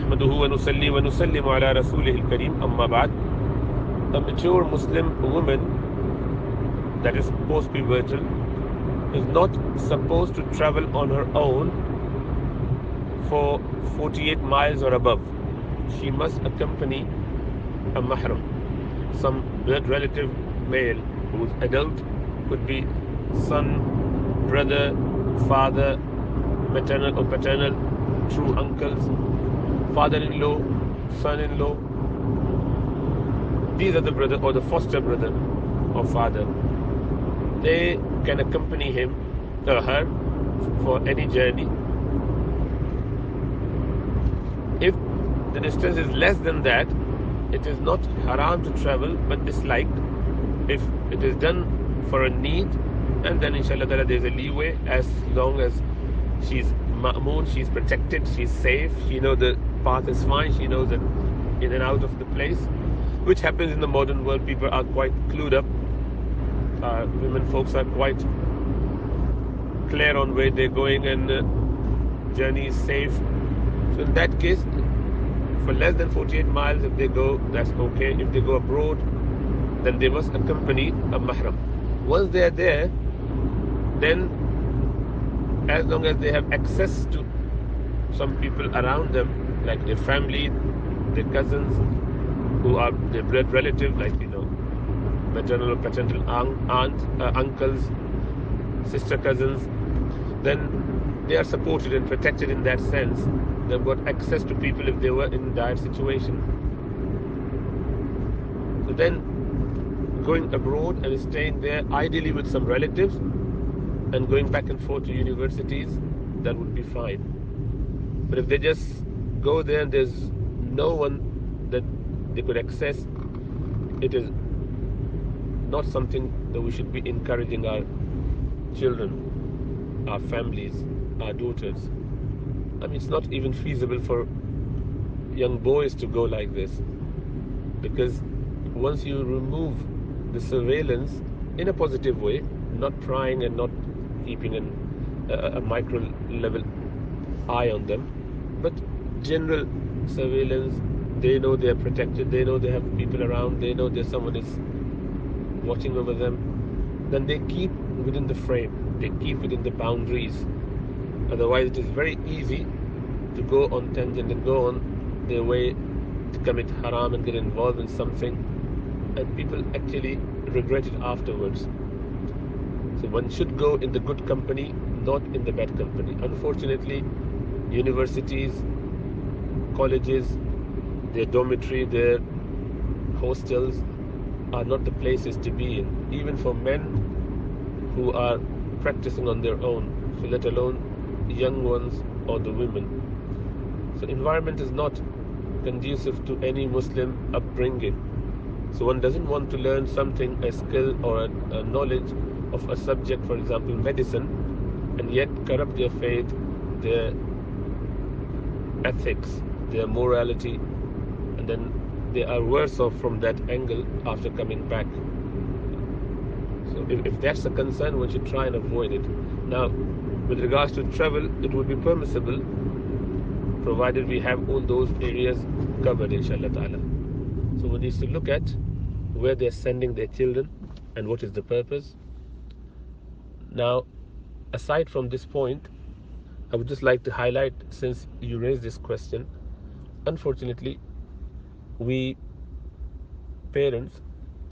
نحمده ونصلي ونسلم على رسوله الكريم أما بعد. A mature Muslim woman that is post-pubertal is not supposed to travel on her own for 48 miles or above. She must accompany a mahram, some blood relative male who is adult, could be son, brother, father, maternal or paternal, true uncles, father-in-law, son-in-law. These are the brother or the foster brother or father. They can accompany him or her for any journey. If the distance is less than that, it is not haram to travel but disliked if it is done for a need, and then inshallah there is a leeway as long as she's ma'moon, she's protected, she's safe, she knows the path is fine, she knows that in and out of the place, which happens in the modern world. People are quite clued up. Women folks are quite clear on where they're going, and journey is safe. So in that case, for less than 48 miles, if they go, that's okay. If they go abroad, then they must accompany a mahram. Once they are there, then as long as they have access to some people around them, like their family, their cousins, who are their blood relative, like maternal or paternal uncles, sister cousins, then they are supported and protected in that sense. They've got access to people if they were in a dire situation. So then going abroad and staying there, ideally with some relatives, and going back and forth to universities, that would be fine. But if they just go there and there's no one that they could access, it is not something that we should be encouraging our children, our families, our daughters. I mean, it's not even feasible for young boys to go like this, because once you remove the surveillance in a positive way, not prying and not keeping a micro level eye on them, but general surveillance, they know they are protected, they know they have people around, they know that someone is watching over them, then they keep within the frame, they keep within the boundaries. Otherwise it is very easy to go on tangent and go on their way to commit haram and get involved in something, and people actually regret it afterwards. So one should go in the good company, not in the bad company. Unfortunately, universities, colleges, their dormitory, their hostels are not the places to be in, even for men who are practicing on their own, so let alone young ones or the women. So environment is not conducive to any Muslim upbringing. So one doesn't want to learn something, a skill or a knowledge of a subject, for example medicine, and yet corrupt their faith, their ethics, their morality, and then they are worse off from that angle after coming back. So if that's a concern, one should try and avoid it. Now, with regards to travel, it would be permissible provided we have all those areas covered, inshallah ta'ala. So one needs to look at where they're sending their children and what is the purpose. Now, aside from this point, I would just like to highlight, since you raised this question, unfortunately, we parents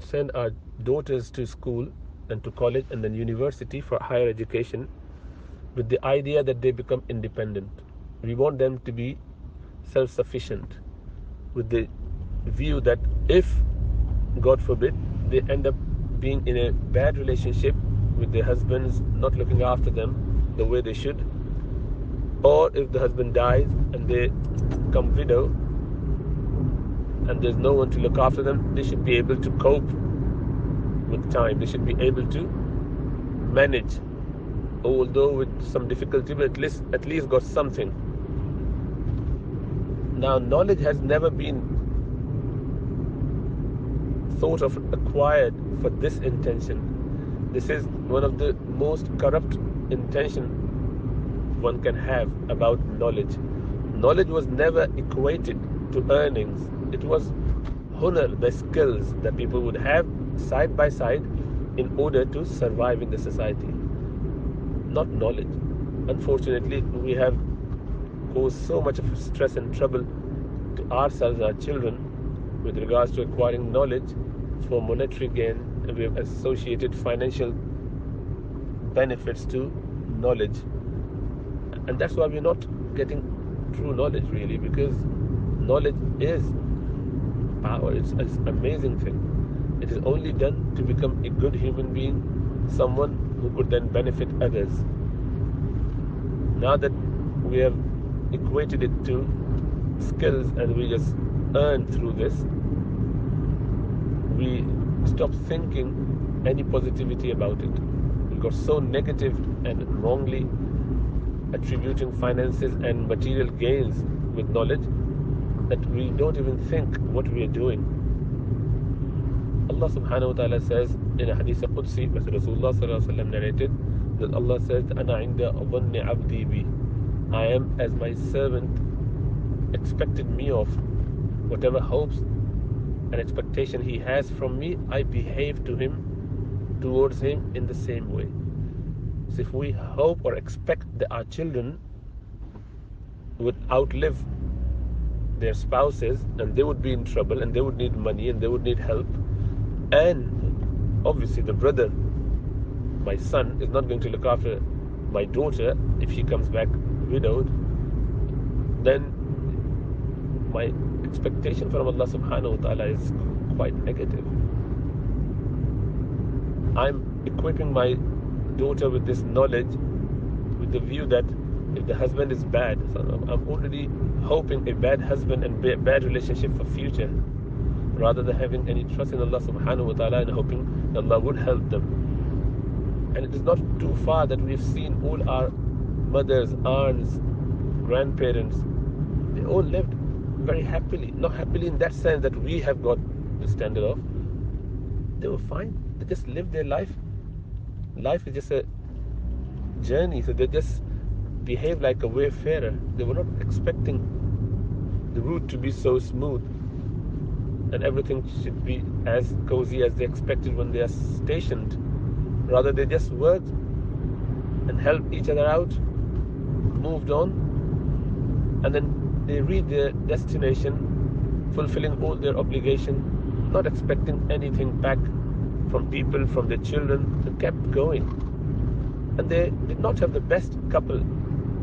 send our daughters to school and to college and then university for higher education with the idea that they become independent. We want them to be self-sufficient, with the view that if, God forbid, they end up being in a bad relationship with their husbands, not looking after them the way they should, or if the husband dies and they become widow and there's no one to look after them, they should be able to cope with time. They should be able to manage, although with some difficulty, but at least got something. Now, knowledge has never been thought of acquired for this intention. This is one of the most corrupt intention one can have about knowledge. Knowledge was never equated to earnings. It was hunar, the skills that people would have side by side in order to survive in the society, not knowledge. Unfortunately, we have caused so much of stress and trouble to ourselves, our children, with regards to acquiring knowledge for monetary gain, and we have associated financial benefits to knowledge. And that's why we're not getting true knowledge, really, because knowledge is power. It's an amazing thing. It is only done to become a good human being, someone who could then benefit others. Now that we have equated it to skills and we just earn through this, we stop thinking any positivity about it. We got so negative and wrongly attributing finances and material gains with knowledge that we don't even think what we are doing. Allah subhanahu wa ta'ala says in a hadith Qudsi, as Rasulullah sallallahu alaihi wasallam narrated, that Allah says, "Ana inda dhanni abdi bi." I am as my servant expected me of. Whatever hopes and expectation he has from me, I behave towards him in the same way. So if we hope or expect that our children would outlive their spouses, and they would be in trouble, and they would need money, and they would need help, and obviously the brother, my son, is not going to look after my daughter if she comes back widowed, then my expectation from Allah subhanahu wa ta'ala is quite negative. I'm equipping my daughter with this knowledge with the view that if the husband is bad, so I'm already hoping a bad husband and bad relationship for future, rather than having any trust in Allah subhanahu wa ta'ala and hoping that Allah would help them. And it is not too far that we've seen all our mothers, aunts, grandparents, they all lived very happily. Not happily in that sense that we have got the standard of. They were fine. They just lived their life. Life is just a journey, so they just behave like a wayfarer. They were not expecting the route to be so smooth and everything should be as cozy as they expected when they are stationed. Rather, they just worked and helped each other out, moved on, and then they reached their destination, fulfilling all their obligation, not expecting anything back from people, from their children. They kept going. And they did not have the best couple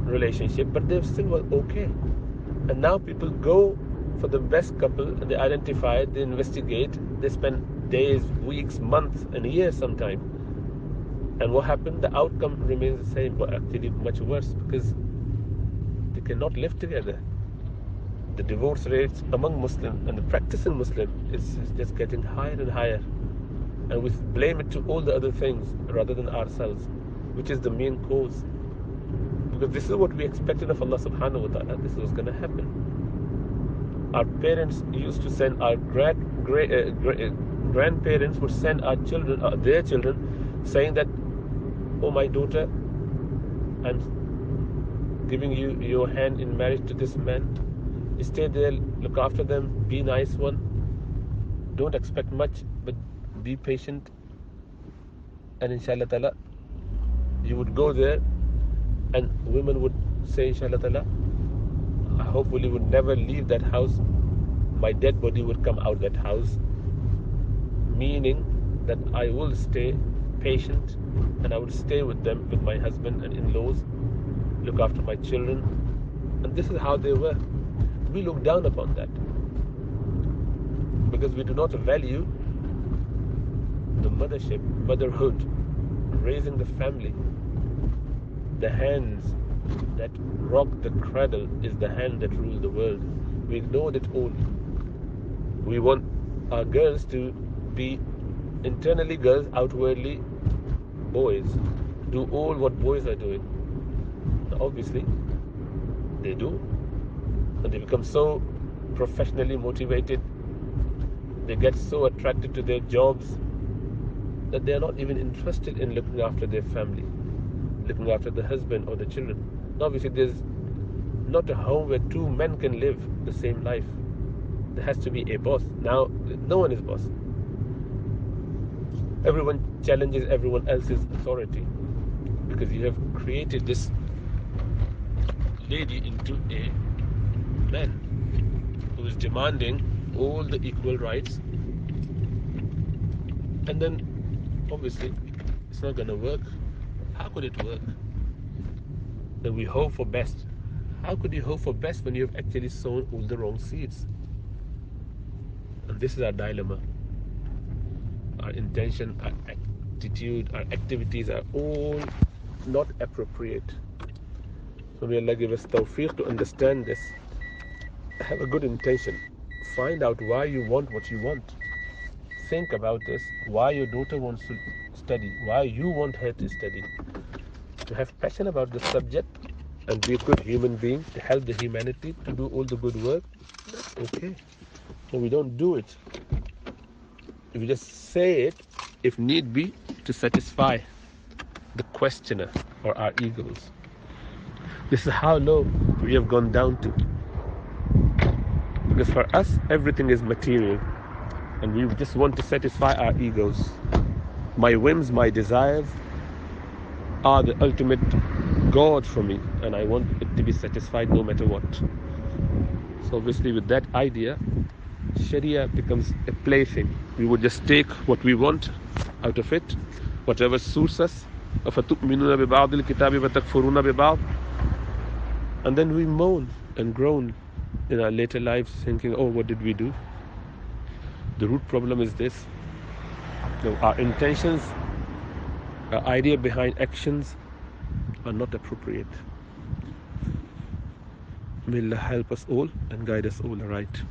relationship, but they still were okay. And now people go for the best couple, and they identify it, they investigate, they spend days, weeks, months, and years sometimes. And what happened? The outcome remains the same, but actually much worse, because they cannot live together. The divorce rates among Muslims and the practicing Muslim is just getting higher and higher. And we blame it to all the other things rather than ourselves, which is the main cause. Because this is what we expected of Allah subhanahu wa ta'ala. This was going to happen. Our parents used to send our grandparents would send our children, their children, saying that, "Oh, my daughter, I'm giving you your hand in marriage to this man. Stay there, look after them, be nice one. Don't expect much, but be patient. And inshallah ta'ala, you would go there." And women would say, inshallah ta'ala, "I hopefully would never leave that house. My dead body would come out that house." Meaning that I will stay patient and I would stay with them, with my husband and in-laws, look after my children. And this is how they were. We look down upon that because we do not value the motherhood, raising the family. The hands that rock the cradle is the hand that rules the world. We ignored it all. We want our girls to be internally girls, outwardly boys. Do all what boys are doing. Now, obviously, they do. And they become so professionally motivated. They get so attracted to their jobs that they are not even interested in looking after their family, looking after the husband or the children. Now, obviously, there's not a home where two men can live the same life. There has to be a boss. Now, no one is boss. Everyone challenges everyone else's authority because you have created this lady into a man who is demanding all the equal rights, and then obviously it's not going to work. How could it work? Then we hope for best. How could you hope for best when you have actually sown all the wrong seeds? And this is our dilemma. Our intention, our attitude, our activities are all not appropriate. So may Allah give us tawfiq to understand this. Have a good intention. Find out why you want what you want. Think about this. Why your daughter wants to study. Why you want her to study. To have passion about the subject and be a good human being, to help the humanity, to do all the good work. That's okay. So we don't do it. We just say it, if need be, to satisfy the questioner or our egos. This is how low we have gone down to. Because for us, everything is material. And we just want to satisfy our egos. My whims, my desires are the ultimate God for me. And I want it to be satisfied no matter what. So obviously with that idea, Sharia becomes a plaything. We would just take what we want out of it, whatever suits us. أَفَتُؤْمِنُونَ بِبَعْضِ الْكِتَابِ وَتَكْفُرُونَ بِبَعْضِ. And then we moan and groan in our later lives thinking, oh, what did we do? The root problem is this. Our intentions, our idea behind actions are not appropriate. May Allah help us all and guide us all aright.